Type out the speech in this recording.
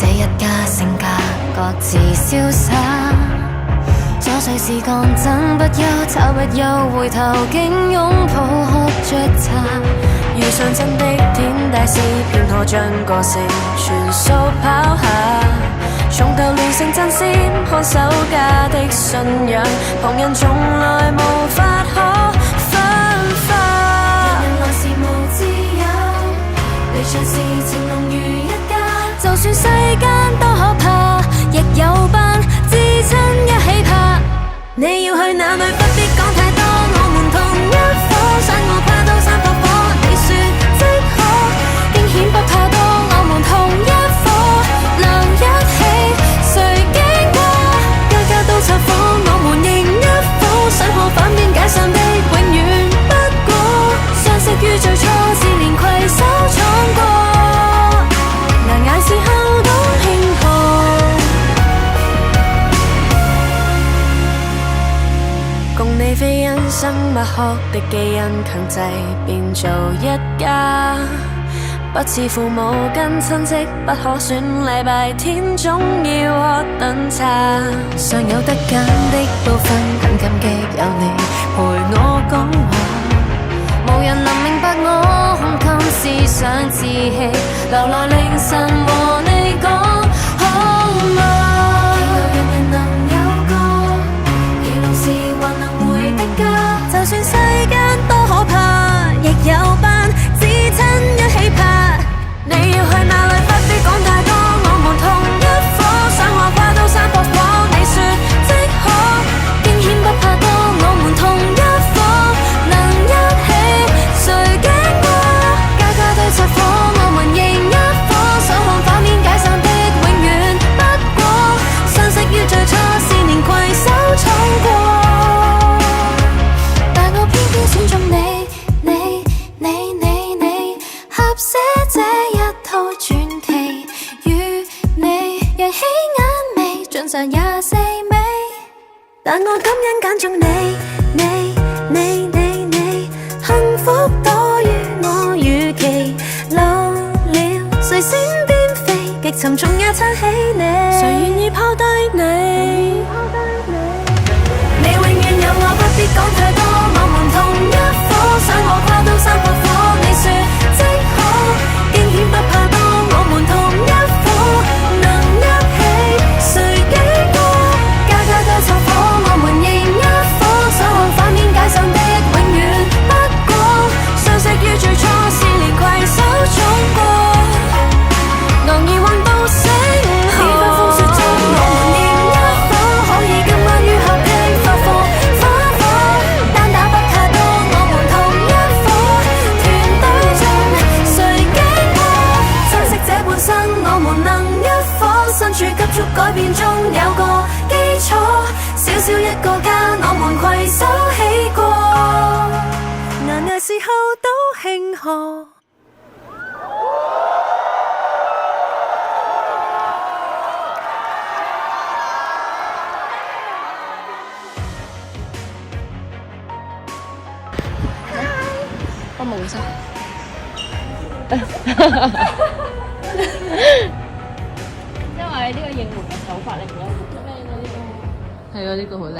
這一家性格各自瀟灑，瑣碎事幹真不休，他不休回頭竟擁抱喝着茶。遇上真的天大事，便可將個性全數拋下，從舊亂成真先看守家的信仰，旁人從來無法可分化。人來是無自由，離場時情濃如一家，就算世間多可怕，亦有班至親一起拍。你要去哪裏不必講太多，我們同一夥，想我跨到山撲火，你說即可，驚險不怕多，我們同一夥，能一起，誰驚過？家家都插火，我們仍一夥，想可反面解散的永遠不過，相識於最初，自連攜手闖過，難捱時候都慶賀。共你非因生物學的基因強制變做一家，不似父母跟親戚不可選，禮拜天總要喝等茶。尚有得揀的部分，很感激有你陪我講話，無人能明白我胸襟思想志氣，留來凌晨和你講好嗎？就算世間多可怕，亦有班至親一起拍。你要去哪裏不必講太多，我們同一夥，想我跨到山撲火，你說即可，驚險不怕多，我們同一夥，能一起，誰驚過？家家都插火，我們仍一夥，想看反面解散的永遠不過，相識於最初，是年攜手闖過。選中你，合寫這一套傳奇，與你若起眼眉，盡上24尾，但我感恩揀中你，幸福多於我預期，老了誰先顛飛，極沉重也撐起你，誰願意拋低你？你永遠有我，不必講太多，我們同一夥，想我跨到山撲火，你說即可，驚險不怕多，我們同一夥，能一起，誰驚過？家家都插火，我們仍一夥，想看反面解散的永遠不過，相識於最初，是連攜手闖過，昂然橫渡星河。呢番風雪中，我們仍一夥，可以今晚於合拼發火。身處急速改變中有個基礎，小小一個家，我們攜手起過，難捱時候都慶賀。我冇晒。因為呢個應援嘅手法嚟嘅，係啊，呢個好靚。